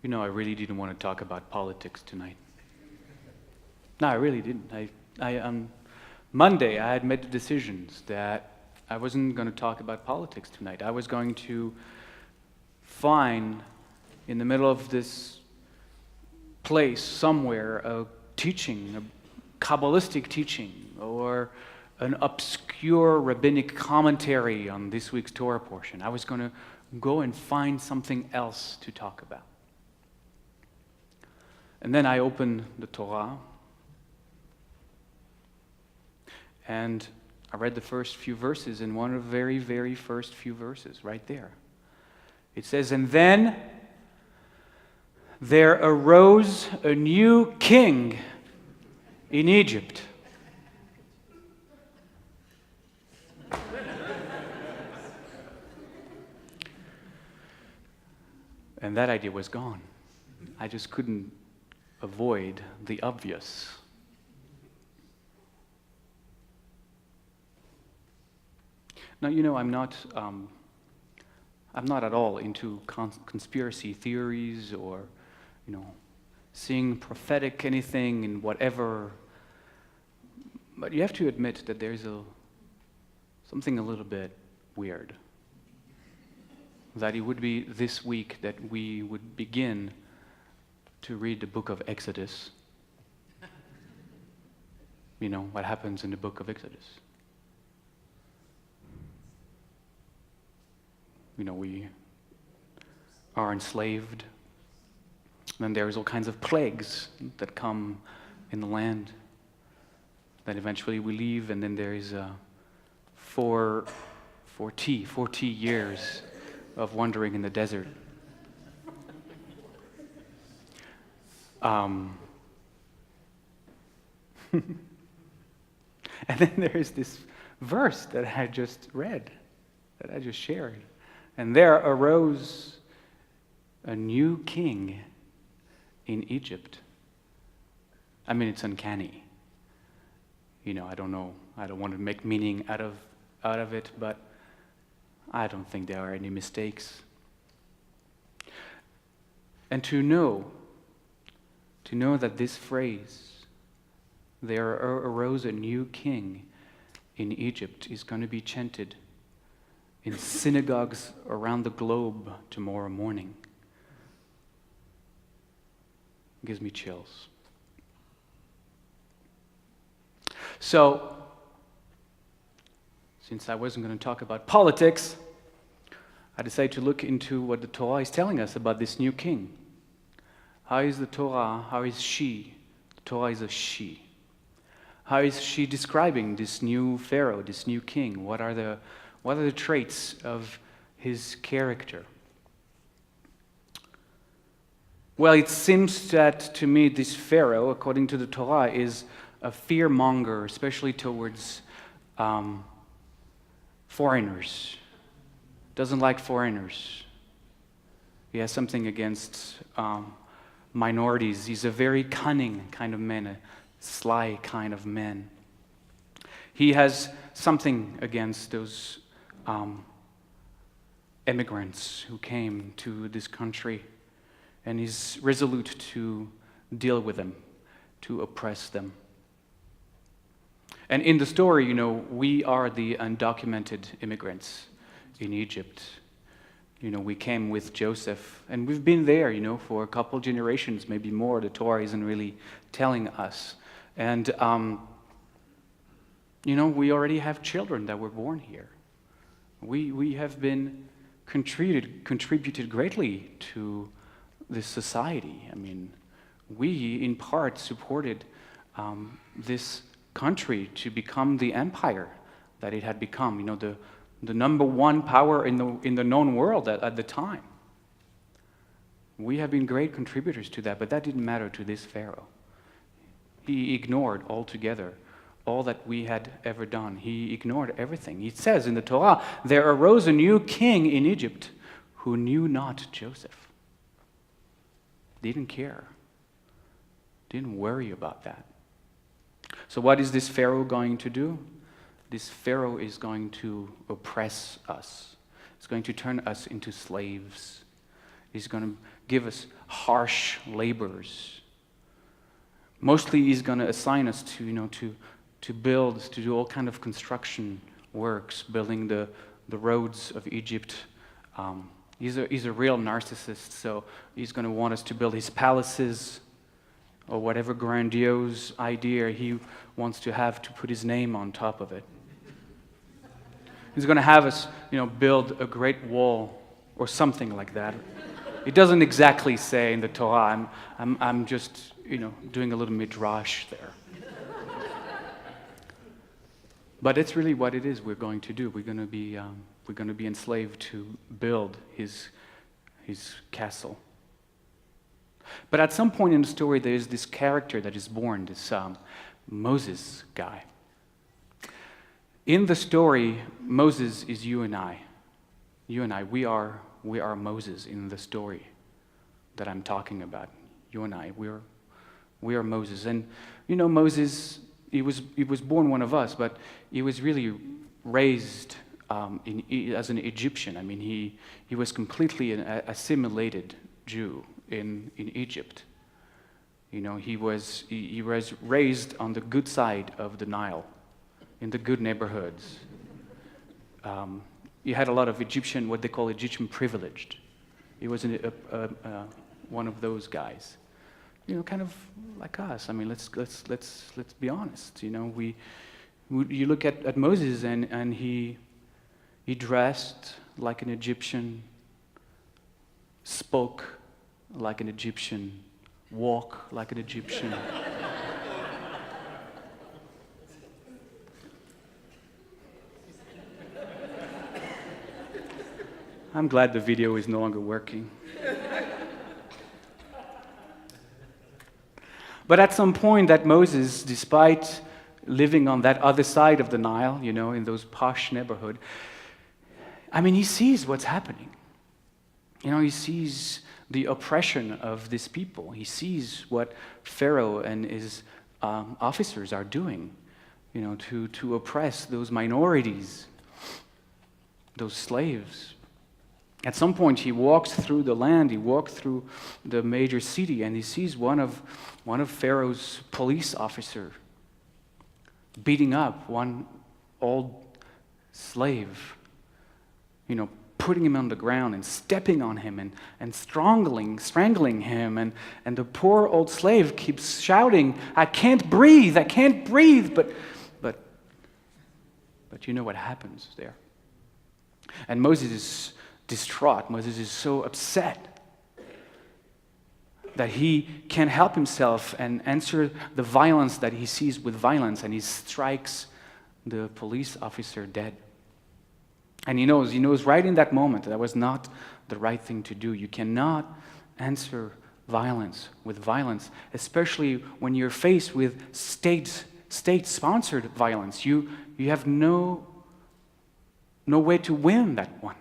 I really didn't want to talk about politics tonight. No, I really didn't. On Monday, I had made the decisions that I wasn't going to talk about politics tonight. I was going to find in the middle of this place somewhere a teaching, a Kabbalistic teaching, or an obscure rabbinic commentary on this week's Torah portion. I was going to go and find something else to talk about. And then I opened the Torah, and I read the first few verses, and one of the very, very first few verses, right there. It says, "And then there arose a new king in Egypt." And that idea was gone. I just couldn't avoid the obvious. Now, I'm not at all into conspiracy theories or, seeing prophetic anything in whatever. But you have to admit that there's something a little bit weird. That it would be this week that we would begin to read the book of Exodus. What happens in the book of Exodus. We are enslaved. Then there's all kinds of plagues that come in the land. Then eventually we leave, and then there is 40 years of wandering in the desert. And then there is this verse that I just read, that I just shared. "And there arose a new king in Egypt." I mean, it's uncanny. I don't know. I don't want to make meaning out of it, but I don't think there are any mistakes. And to know that this phrase, "there arose a new king in Egypt," is going to be chanted in synagogues around the globe tomorrow morning, gives me chills. So, since I wasn't going to talk about politics, I decided to look into what the Torah is telling us about this new king. How is the Torah, how is she? The Torah is a she. How is she describing this new Pharaoh, this new king? What are the traits of his character? Well, it seems that to me this Pharaoh, according to the Torah, is a fearmonger, especially towards foreigners. Doesn't like foreigners. He has something against minorities. He's a very cunning kind of man, a sly kind of man. He has something against those immigrants who came to this country, and he's resolute to deal with them, to oppress them. And in the story, we are the undocumented immigrants in Egypt. We came with Joseph, and we've been there, for a couple generations, maybe more. The Torah isn't really telling us. And, we already have children that were born here. We have been contributed greatly to this society. I mean, we, in part, supported this country to become the empire that it had become, the number one power in the known world at the time. We have been great contributors to that, but that didn't matter to this Pharaoh. He ignored altogether all that we had ever done. He ignored everything. It says in the Torah, "There arose a new king in Egypt who knew not Joseph." Didn't care. Didn't worry about that. So what is this Pharaoh going to do? This Pharaoh is going to oppress us. It's going to turn us into slaves. He's going to give us harsh labors. Mostly he's going to assign us to build, to do all kind of construction works, building the roads of Egypt. He's a real narcissist, so he's going to want us to build his palaces or whatever grandiose idea he wants to have to put his name on top of it. He's going to have us, build a great wall or something like that. It doesn't exactly say in the Torah. I'm just, doing a little midrash there. But it's really what it is we're going to do. We're going to be enslaved to build his castle. But at some point in the story, there is this character that is born, this Moses guy. In the story, Moses is you and I. You and I, we are Moses in the story that I'm talking about. You and I, we are Moses. And Moses, he was born one of us, but he was really raised as an Egyptian. I mean, he was completely an assimilated Jew in Egypt. He was raised on the good side of the Nile, in the good neighborhoods. He had a lot of Egyptian, what they call Egyptian privileged. He was one of those guys, kind of like us. I mean, let's be honest. You look at Moses and he dressed like an Egyptian, spoke like an Egyptian, walked like an Egyptian. I'm glad the video is no longer working. But at some point, that Moses, despite living on that other side of the Nile, in those posh neighborhood, he sees what's happening. He sees the oppression of these people. He sees what Pharaoh and his officers are doing, to oppress those minorities, those slaves. At some point, he walks through the land, he walks through the major city, and he sees one of Pharaoh's police officers beating up one old slave, putting him on the ground and stepping on him and strangling him. And the poor old slave keeps shouting, I can't breathe, but you know what happens there. And Moses is distraught. Moses is so upset that he can't help himself and answer the violence that he sees with violence, and he strikes the police officer dead. And he knows right in that moment that was not the right thing to do. You cannot answer violence with violence, especially when you're faced with state-sponsored violence. You have no way to win that one.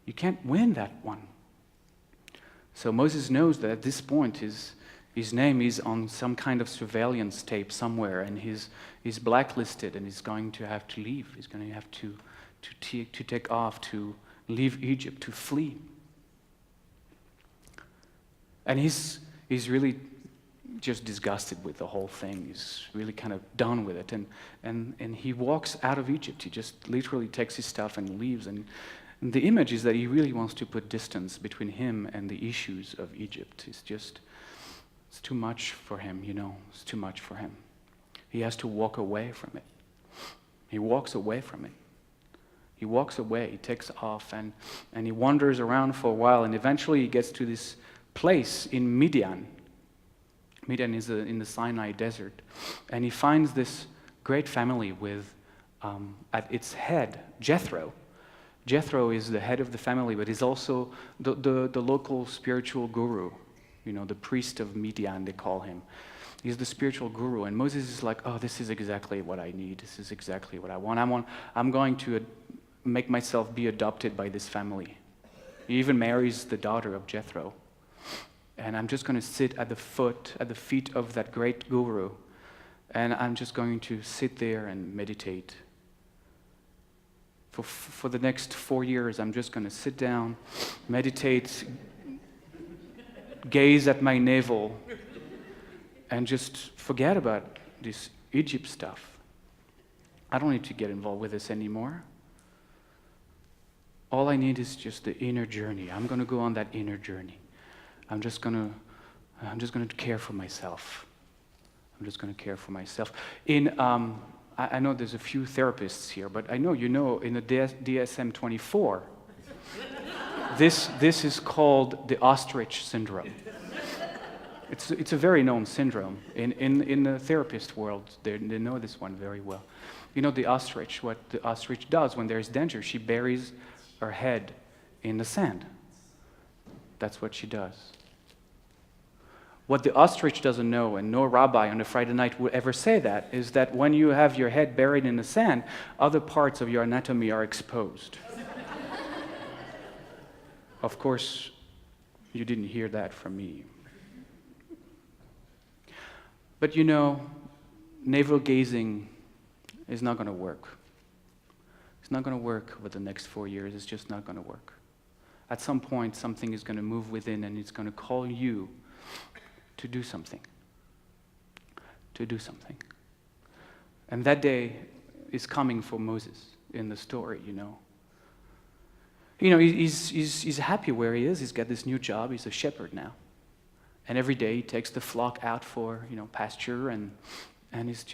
You can't win that one. So Moses knows that at this point his name is on some kind of surveillance tape somewhere, and he's blacklisted, and he's going to have to leave. He's going to have to take off, to leave Egypt, to flee. And he's really just disgusted with the whole thing. He's really kind of done with it. And he walks out of Egypt. He just literally takes his stuff and leaves. And the image is that he really wants to put distance between him and the issues of Egypt. It's too much for him, It's too much for him. He has to walk away from it. He walks away from it. He walks away, he takes off, and he wanders around for a while, and eventually he gets to this place in Midian. Midian is in the Sinai desert. And he finds this great family with, at its head, Jethro. Jethro is the head of the family, but he's also the local spiritual guru, the priest of Midian, they call him. He's the spiritual guru, and Moses is like, oh, this is exactly what I need. This is exactly what I want. I'm going to make myself be adopted by this family. He even marries the daughter of Jethro. And I'm just going to sit at the feet of that great guru, and I'm just going to sit there and meditate for the next 4 years, I'm just going to sit down, meditate, gaze at my navel, and just forget about this Egypt stuff. I don't need to get involved with this anymore. All I need is just the inner journey. I'm going to go on that inner journey. I'm just going to care for myself. I'm just going to care for myself. I know there's a few therapists here, but I know you know in the DSM-24, this is called the ostrich syndrome. It's a very known syndrome. In the therapist world, they know this one very well. You know the ostrich, what the ostrich does when there's danger, she buries her head in the sand. That's what she does. What the ostrich doesn't know, and no rabbi on a Friday night would ever say that, is that when you have your head buried in the sand, other parts of your anatomy are exposed. Of course, you didn't hear that from me. But you know, navel gazing is not going to work. It's not going to work over the next 4 years. It's just not going to work. At some point, something is going to move within, and it's going to call you to do something. To do something. And that day is coming for Moses in the story, you know. You know, he's happy where he is. He's got this new job. He's a shepherd now. And every day he takes the flock out for, you know, pasture, and it's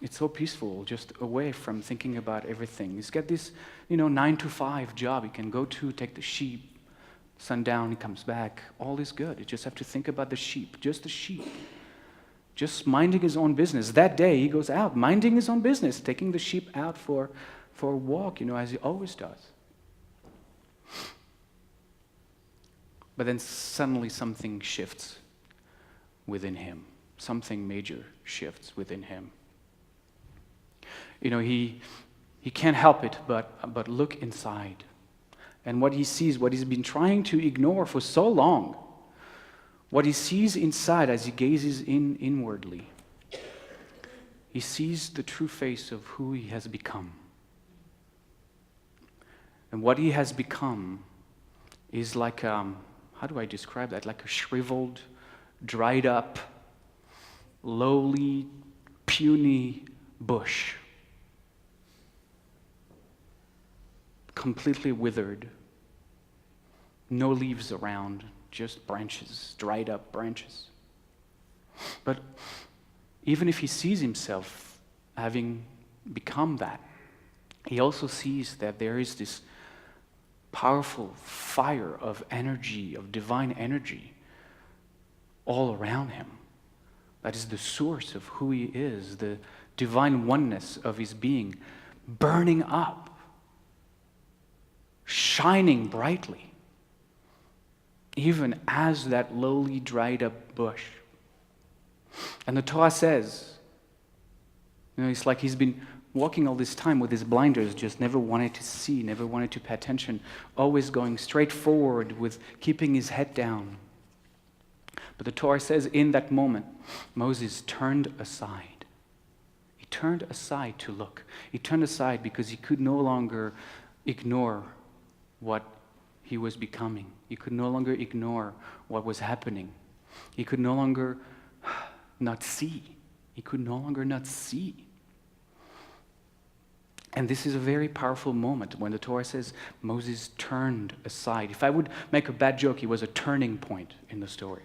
so peaceful, just away from thinking about everything. He's got this, 9 to 5 job he can go to, take the sheep. Sundown, he comes back. All is good. You just have to think about the sheep, just the sheep. Just minding his own business. That day, he goes out, minding his own business, taking the sheep out for a walk, as he always does. But then suddenly something shifts within him. Something major shifts within him. He can't help it but look inside. And what he sees, what he's been trying to ignore for so long, what he sees inside as he gazes inwardly, he sees the true face of who he has become. And what he has become is like, how do I describe that? Like a shriveled, dried up, lowly, puny bush. Completely withered. No leaves around, just branches, dried up branches. But even if he sees himself having become that, he also sees that there is this powerful fire of energy, of divine energy, all around him. That is the source of who he is, the divine oneness of his being, burning up, shining brightly, even as that lowly, dried up bush. And the Torah says, it's like he's been walking all this time with his blinders, just never wanted to see, never wanted to pay attention, always going straight forward with keeping his head down. But the Torah says in that moment, Moses turned aside. He turned aside to look. He turned aside because he could no longer ignore what he was becoming. He could no longer ignore what was happening. He could no longer not see. He could no longer not see. And this is a very powerful moment when the Torah says Moses turned aside. If I would make a bad joke, it was a turning point in the story.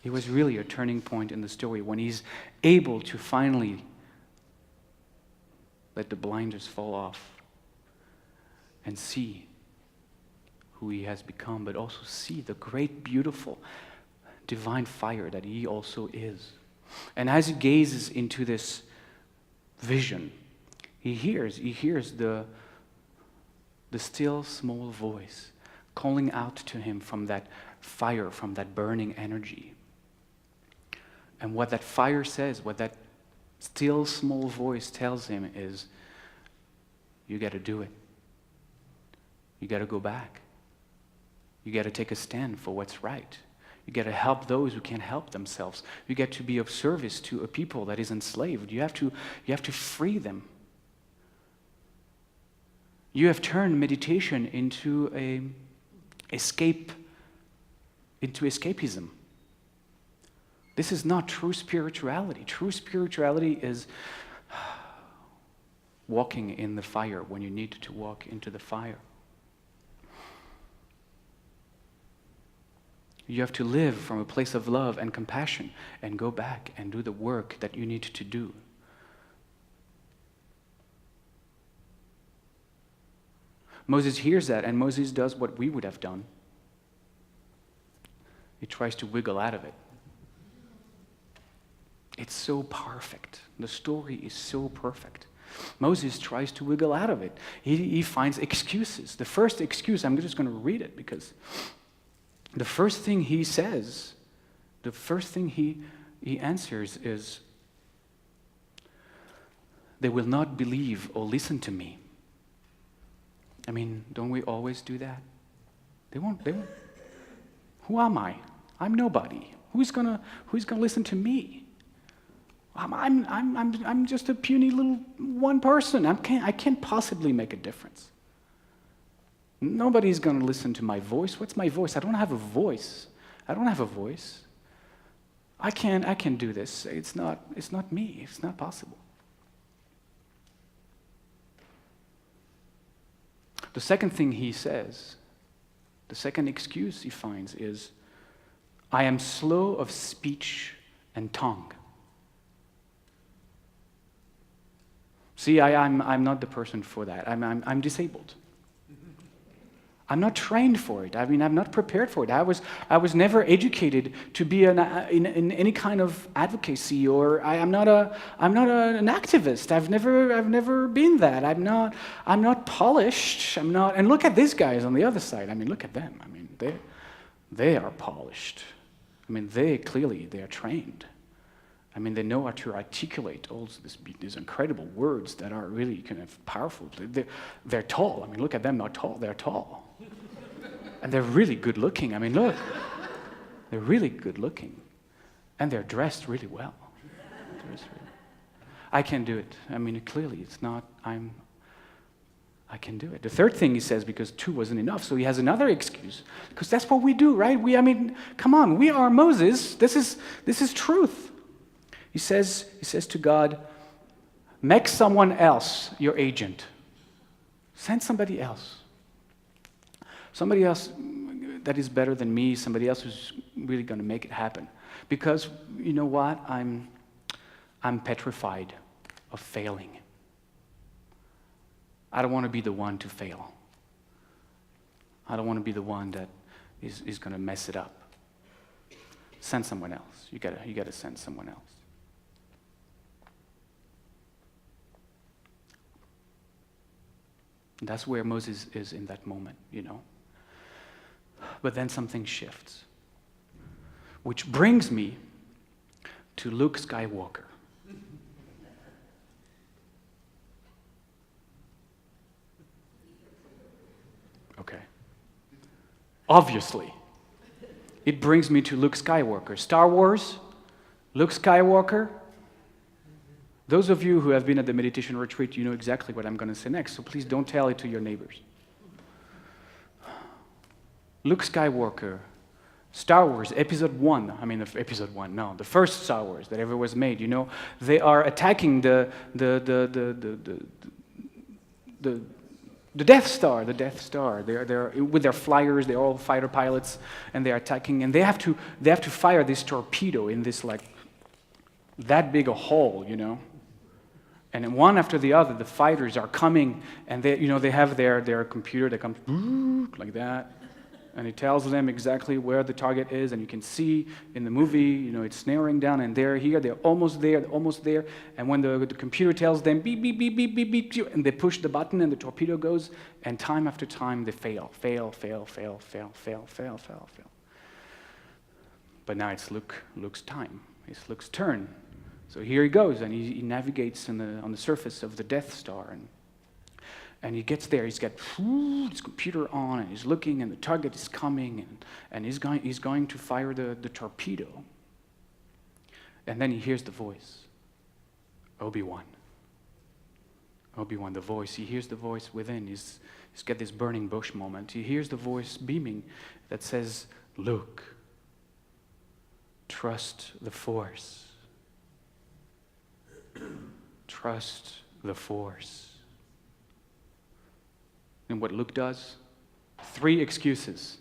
It was really a turning point in the story when he's able to finally let the blinders fall off and see who he has become, but also see the great, beautiful, divine fire that he also is. And as he gazes into this vision, he hears the still, small voice calling out to him from that fire, from that burning energy. And what that fire says, what that still, small voice tells him is, you got to do it. You got to go back. You got to take a stand for what's right. You got to help those who can't help themselves. You get to be of service to a people that is enslaved. You have to free them. You have turned meditation into escapism. This is not true spirituality. True spirituality is walking in the fire when you need to walk into the fire. You have to live from a place of love and compassion and go back and do the work that you need to do. Moses hears that, and Moses does what we would have done. He tries to wiggle out of it. It's so perfect. The story is so perfect. Moses tries to wiggle out of it. He finds excuses. The first excuse, I'm just going to read it because the first thing he says, the first thing he answers is, "They will not believe or listen to me." I mean, don't we always do that? They won't. Who am I? I'm nobody. Who's gonna listen to me? I'm just a puny little one person. I can't possibly make a difference. Nobody's gonna listen to my voice. What's my voice? I don't have a voice. I can't do this. It's not me. It's not possible. The second thing he says, the second excuse he finds is, "I am slow of speech and tongue." See, I'm not the person for that. I'm disabled. I'm not trained for it. I mean, I'm not prepared for it. I was never educated to be in any kind of advocacy, or I'm not an activist. I've never been that. I'm not polished. And look at these guys on the other side. I mean, look at them. I mean, they are polished. I mean, they are trained. I mean, they know how to articulate all these incredible words that are really kind of powerful. They're tall. I mean, look at them, not tall. They're tall. And they're really good looking. I mean, look. They're really good looking. And they're dressed really well. I can do it. I mean, clearly, I can do it. The third thing he says, because two wasn't enough, so he has another excuse. Because that's what we do, right? Come on, we are Moses. This is truth. He says to God, "Make someone else your agent. Send somebody else. Somebody else that is better than me, somebody else who's really going to make it happen." Because, you know what? I'm petrified of failing. I don't want to be the one to fail. I don't want to be the one that is going to mess it up. Send someone else. You gotta send someone else. That's where Moses is in that moment, you know. But then something shifts, which brings me to Luke Skywalker. Okay. Obviously, it brings me to Luke Skywalker. Star Wars, Luke Skywalker. Those of you who have been at the meditation retreat, you know exactly what I'm going to say next, so please don't tell it to your neighbors. Luke Skywalker, Star Wars, Episode 1, the first Star Wars that ever was made, you know, they are attacking the Death Star, They're with their flyers, they're all fighter pilots, and they're attacking, and they have to fire this torpedo in this, like, that big a hole, you know. And then one after the other, the fighters are coming, and they have their computer that comes like that, and it tells them exactly where the target is, and you can see in the movie, you know, it's narrowing down, and they're almost there, and when the computer tells them beep, beep, beep, beep, beep, beep, and they push the button, and the torpedo goes, and time after time, they fail. But now it's Luke's time. It's Luke's turn. So here he goes, and he navigates on the surface of the Death Star, and he gets there. He's got his computer on, and he's looking, and the target is coming, and he's going to fire the torpedo. And then he hears the voice, Obi-Wan, Obi-Wan, the voice, he hears the voice within. He's got this burning bush moment. He hears the voice beaming that says, Luke, trust the Force. Trust the Force. And what Luke does? 3 excuses.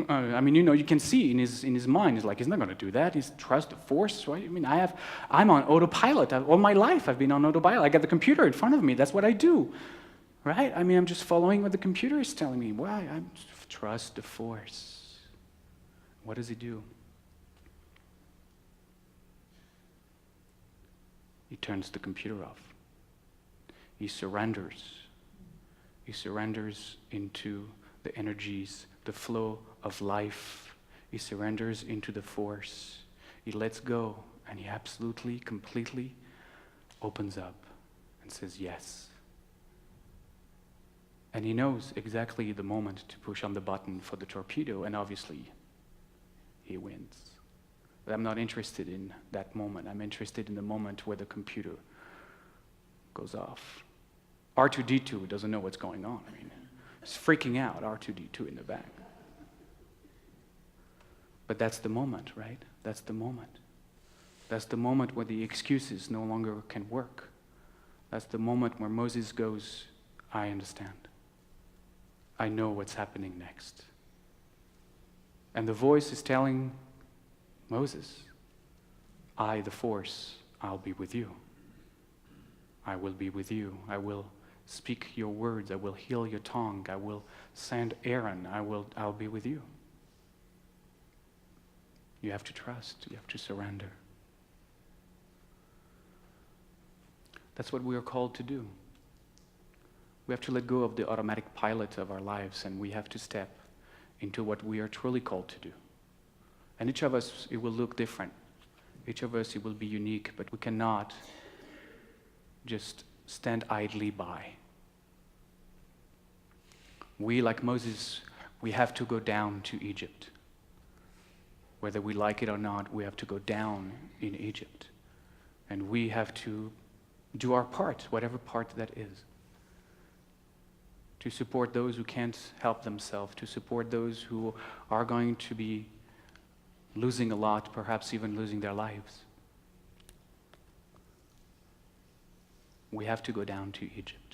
I mean, you can see in his mind, he's like, he's not going to do that. He's trust the Force, right? I mean, I'm on autopilot. All my life I've been on autopilot. I got the computer in front of me. That's what I do, right? I mean, I'm just following what the computer is telling me. Why? I trust the Force. What does he do? He turns the computer off. He surrenders. He surrenders into the energies, the flow of life. He surrenders into the Force. He lets go, and he absolutely, completely opens up and says yes. And he knows exactly the moment to push on the button for the torpedo, and obviously he wins. But I'm not interested in that moment. I'm interested in the moment where the computer goes off. R2-D2 doesn't know what's going on. I mean, he's freaking out, R2-D2 in the back. But that's the moment, right? That's the moment. That's the moment where the excuses no longer can work. That's the moment where Moses goes, I understand. I know what's happening next. And the voice is telling Moses, I, the Force, I'll be with you. I will be with you. I will speak your words. I will heal your tongue. I will send Aaron. I'll be with you. You have to trust. You have to surrender. That's what we are called to do. We have to let go of the automatic pilot of our lives, and we have to step into what we are truly called to do. And each of us, it will look different. Each of us, it will be unique, but we cannot just stand idly by. We, like Moses, we have to go down to Egypt. Whether we like it or not, we have to go down in Egypt. And we have to do our part, whatever part that is. To support those who can't help themselves, to support those who are going to be losing a lot, perhaps even losing their lives. We have to go down to Egypt.